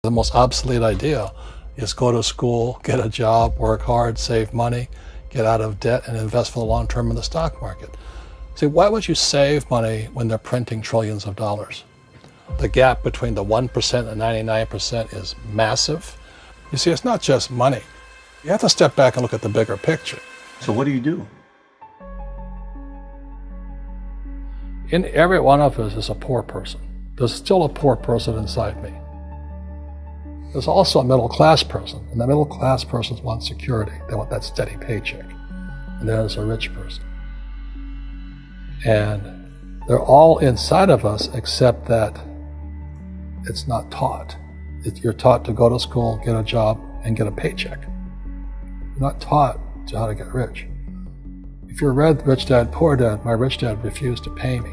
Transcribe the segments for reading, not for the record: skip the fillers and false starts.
The most obsolete idea is go to school, get a job, work hard, save money, get out of debt, and invest for the long term in the stock market. See, why would you save money when they're printing trillions of dollars? The gap between the 1% and 99% is massive. You see, it's not just money. You have to step back and look at the bigger picture. So what do you do? In every one of us is a poor person. There's still a poor person inside me. There's also a middle class person, and the middle class person wants security. They want that steady paycheck. And there's a rich person. And they're all inside of us, except that it's not taught. You're taught to go to school, get a job, and get a paycheck. You're not taught to how to get rich. If you read Rich Dad, Poor Dad, my rich dad refused to pay me.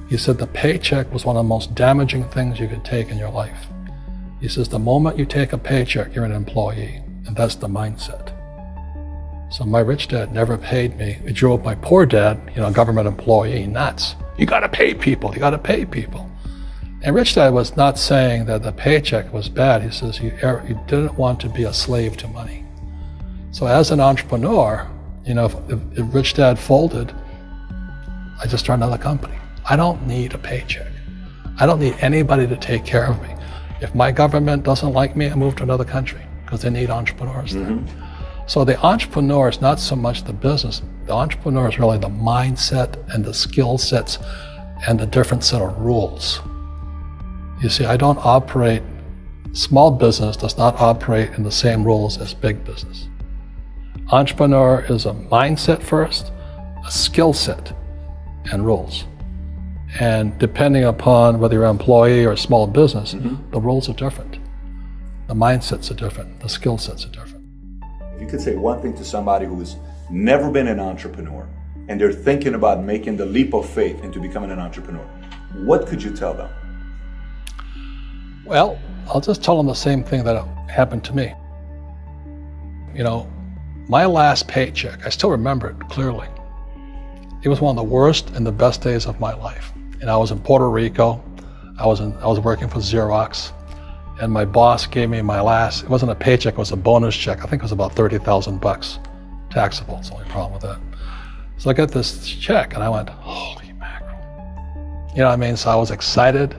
He said the paycheck was one of the most damaging things you could take in your life. He says the moment you take a paycheck, you're an employee, and that's the mindset. So my rich dad never paid me. It drove my poor dad, government employee, nuts. You gotta pay people, you gotta pay people. And Rich Dad was not saying that the paycheck was bad. He says you didn't want to be a slave to money. So as an entrepreneur, if Rich Dad folded, I just started another company. I don't need a paycheck. I don't need anybody to take care of me. If my government doesn't like me, I move to another country because they need entrepreneurs there. So the entrepreneur is not so much the business. The entrepreneur is really the mindset and the skill sets and the different set of rules. You see, I don't operate, small business does not operate in the same rules as big business. Entrepreneur is a mindset first, a skill set, and rules. And depending upon whether you're an employee or a small business, the rules are different. The mindsets are different, the skill sets are different. If you could say one thing to somebody who's never been an entrepreneur and they're thinking about making the leap of faith into becoming an entrepreneur, what could you tell them? Well, I'll just tell them the same thing that happened to me. My last paycheck, I still remember it clearly. It was one of the worst and the best days of my life. And I was in Puerto Rico. I was working for Xerox, and my boss gave me my last, it wasn't a paycheck, it was a bonus check. I think it was about $30,000 taxable. It's the only problem with that. So I got this check and I went, holy mackerel. So I was excited,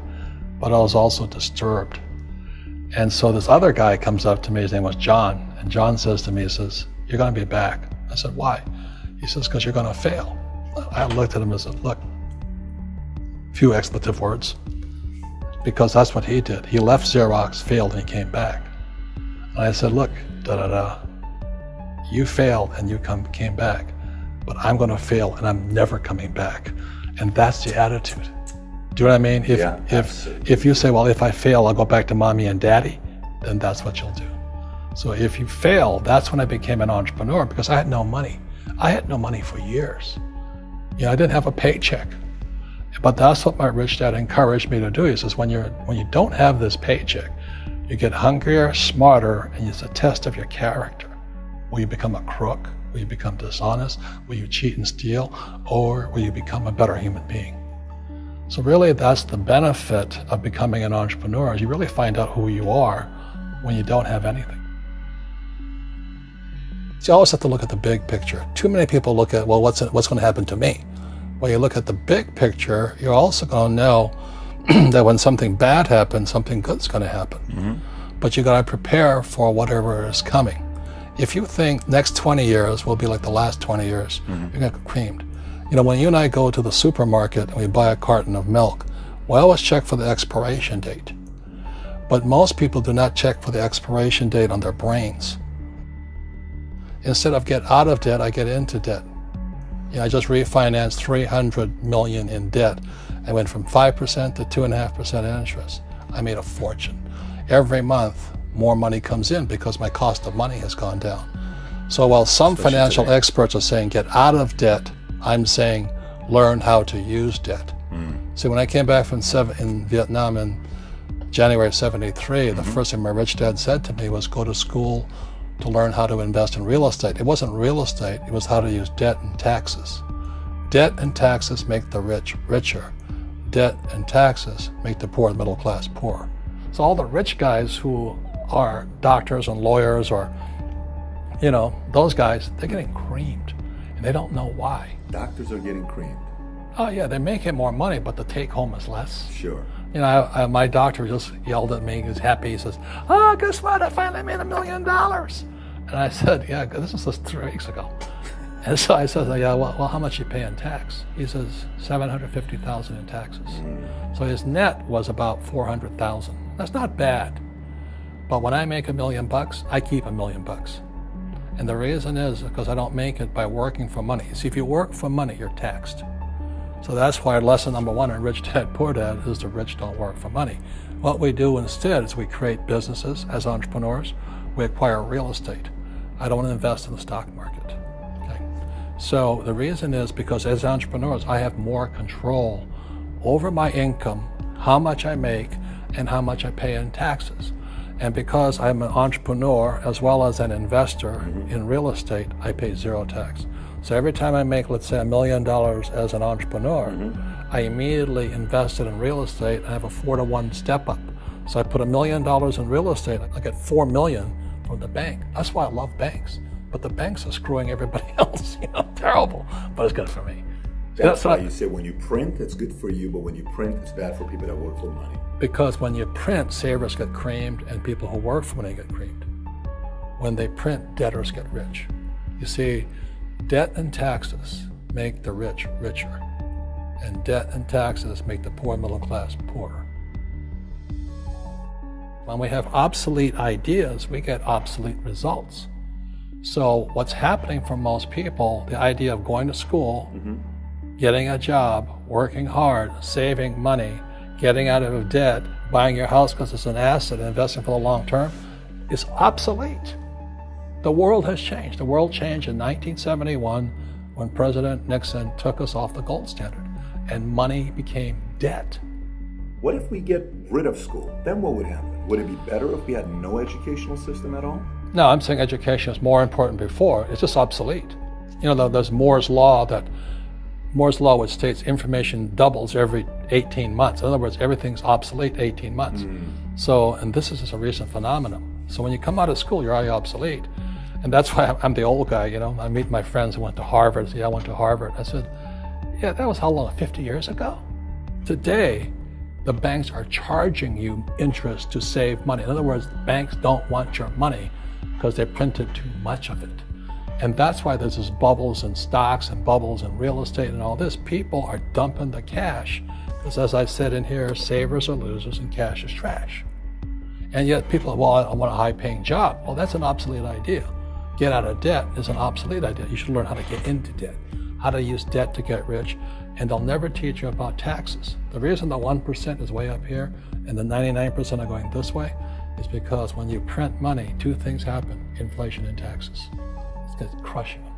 but I was also disturbed. And so this other guy comes up to me, his name was John, and John says to me, he says, you're gonna be back. I said, why? He says, because you're gonna fail. I looked at him and said, look, few expletive words, because that's what he did. He left Xerox, failed, and he came back. And I said, look, you failed and you came back, but I'm gonna fail and I'm never coming back. And that's the attitude. Do you know what I mean? If you say, well, if I fail, I'll go back to mommy and daddy, then that's what you'll do. So if you fail, that's when I became an entrepreneur, because I had no money. I had no money for years. I didn't have a paycheck. But that's what my rich dad encouraged me to do. He says, when you don't have this paycheck, you get hungrier, smarter, and it's a test of your character. Will you become a crook? Will you become dishonest? Will you cheat and steal? Or will you become a better human being? So really, that's the benefit of becoming an entrepreneur, is you really find out who you are when you don't have anything. So you always have to look at the big picture. Too many people look at, well, what's going to happen to me? When you look at the big picture, you're also going to know that when something bad happens, something good's going to happen. But you got to prepare for whatever is coming. If you think next 20 years will be like the last 20 years, you're going to get creamed. When you and I go to the supermarket and we buy a carton of milk, we always check for the expiration date. But most people do not check for the expiration date on their brains. Instead of get out of debt, I get into debt. I just refinanced $300 million in debt. I went from 5% to 2.5% interest. I made a fortune. Every month, more money comes in because my cost of money has gone down. So while some financial experts are saying get out of debt, I'm saying learn how to use debt. See, when I came back from in Vietnam in January of '73, the first thing my rich dad said to me was go to school to learn how to invest in real estate. It wasn't real estate, it was how to use debt and taxes. Debt and taxes make the rich richer. Debt and taxes make the poor, the middle class, poor. So all the rich guys who are doctors and lawyers or, those guys, they're getting creamed and they don't know why. Doctors are getting creamed. Oh yeah, they're making more money, but the take home is less. Sure. My doctor just yelled at me. He was happy. He says, "Oh, guess what? I finally made $1 million." And I said, "Yeah, this was just 3 weeks ago." And so I said, "Yeah, well, how much you pay in tax?" He says, $750,000 in taxes. So his net was about $400,000. That's not bad. But when I make $1 million, I keep $1 million. And the reason is because I don't make it by working for money. See, if you work for money, you're taxed. So that's why lesson number 1 in Rich Dad, Poor Dad is the rich don't work for money. What we do instead is we create businesses as entrepreneurs. We acquire real estate. I don't invest in the stock market. Okay? So the reason is because as entrepreneurs, I have more control over my income, how much I make, and how much I pay in taxes. And because I'm an entrepreneur as well as an investor in real estate, I pay 0 tax. So every time I make, let's say, $1 million as an entrepreneur, I immediately invested in real estate and I have a 4-to-1 step up. So I put $1 million in real estate, I get $4 million from the bank. That's why I love banks. But the banks are screwing everybody else, terrible, but it's good for me. That's why you say when you print, it's good for you, but when you print, it's bad for people that work for money. Because when you print, savers get creamed and people who work for money get creamed. When they print, debtors get rich. You see, debt and taxes make the rich richer, and debt and taxes make the poor middle class poorer. When we have obsolete ideas, we get obsolete results. So what's happening for most people, the idea of going to school, getting a job, working hard, saving money, getting out of debt, buying your house because it's an asset, and investing for the long term, is obsolete. The world has changed. The world changed in 1971 when President Nixon took us off the gold standard and money became debt. What if we get rid of school? Then what would happen? Would it be better if we had no educational system at all? No, I'm saying education is more important before. It's just obsolete. There's Moore's Law which states information doubles every 18 months. In other words, everything's obsolete 18 months. So, and this is just a recent phenomenon. So when you come out of school, you're already obsolete. And that's why I'm the old guy, I meet my friends who went to Harvard. I went to Harvard. I said, yeah, that was how long, 50 years ago? Today, the banks are charging you interest to save money. In other words, banks don't want your money because they printed too much of it. And that's why there's this bubbles in stocks and bubbles in real estate and all this. People are dumping the cash because, as I said in here, savers are losers and cash is trash. And yet people are, well, I want a high-paying job. Well, that's an obsolete idea. Get out of debt is an obsolete idea. You should learn how to get into debt, how to use debt to get rich, and they'll never teach you about taxes. The reason the 1% is way up here and the 99% are going this way is because when you print money, 2 things happen: inflation and taxes. It's crushing them.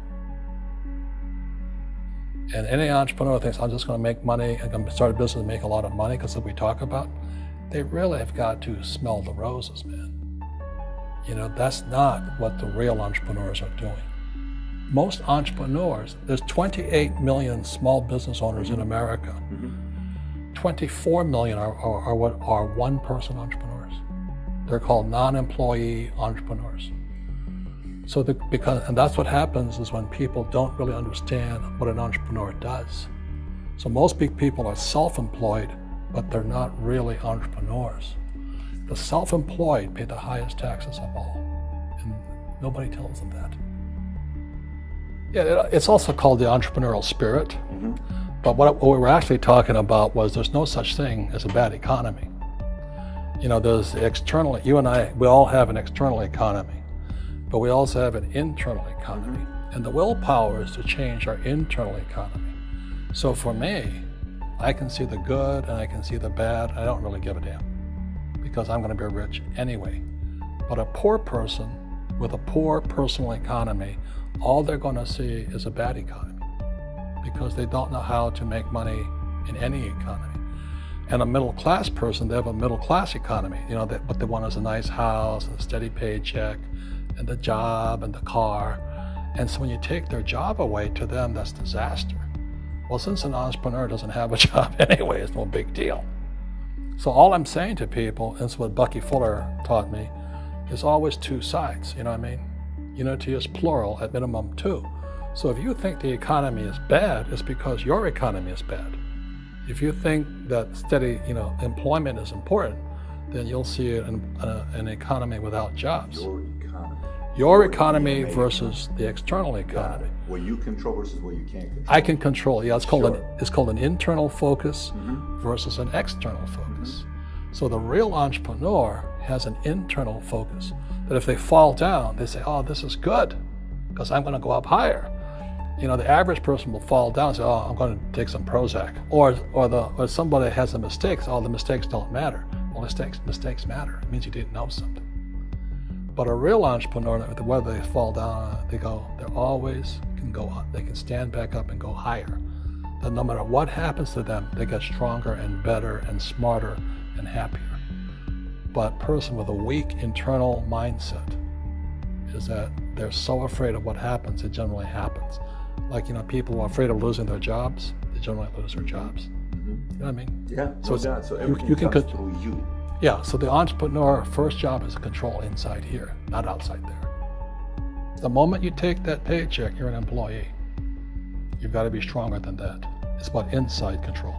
And any entrepreneur thinks, I'm just going to make money, I'm going to start a business and make a lot of money because of what we talk about. They really have got to smell the roses, man. That's not what the real entrepreneurs are doing. Most entrepreneurs, there's 28 million small business owners in America. 24 million are what are one-person entrepreneurs. They're called non-employee entrepreneurs. So and that's what happens is when people don't really understand what an entrepreneur does. So most big people are self-employed, but they're not really entrepreneurs. The self-employed pay the highest taxes of all, and nobody tells them that. Yeah, it's also called the entrepreneurial spirit, but what we were actually talking about was there's no such thing as a bad economy. There's external, you and I, we all have an external economy, but we also have an internal economy, and the willpower is to change our internal economy. So for me, I can see the good and I can see the bad. I don't really give a damn because I'm going to be rich anyway. But a poor person with a poor personal economy, all they're going to see is a bad economy because they don't know how to make money in any economy. And a middle class person, they have a middle class economy. What they want is a nice house and a steady paycheck and the job and the car. And so when you take their job away, to them, that's disaster. Well, since an entrepreneur doesn't have a job anyway, it's no big deal. So all I'm saying to people, and it's what Bucky Fuller taught me, is always two sides, you know what I mean? Unity is plural, at minimum two. So if you think the economy is bad, it's because your economy is bad. If you think that steady, employment is important, then you'll see an economy without jobs. Your economy versus the external economy. What you control versus what you can't control. I can control. Yeah, it's called an internal focus versus an external focus. So the real entrepreneur has an internal focus. That if they fall down, they say, "Oh, this is good, because I'm going to go up higher." The average person will fall down and say, "Oh, I'm going to take some Prozac," or somebody has a mistake. So, "Oh, the mistakes don't matter." Well, mistakes matter. It means you didn't know something. But a real entrepreneur, whether they fall down, they always can go up. They can stand back up and go higher. That no matter what happens to them, they get stronger and better and smarter and happier. But a person with a weak internal mindset is that they're so afraid of what happens, it generally happens. Like, people who are afraid of losing their jobs, they generally lose their jobs. You know what I mean? Yeah, so everything you can comes through you. Yeah, so the entrepreneur first job is to control inside here, not outside there. The moment you take that paycheck, you're an employee. You've got to be stronger than that. It's about inside control.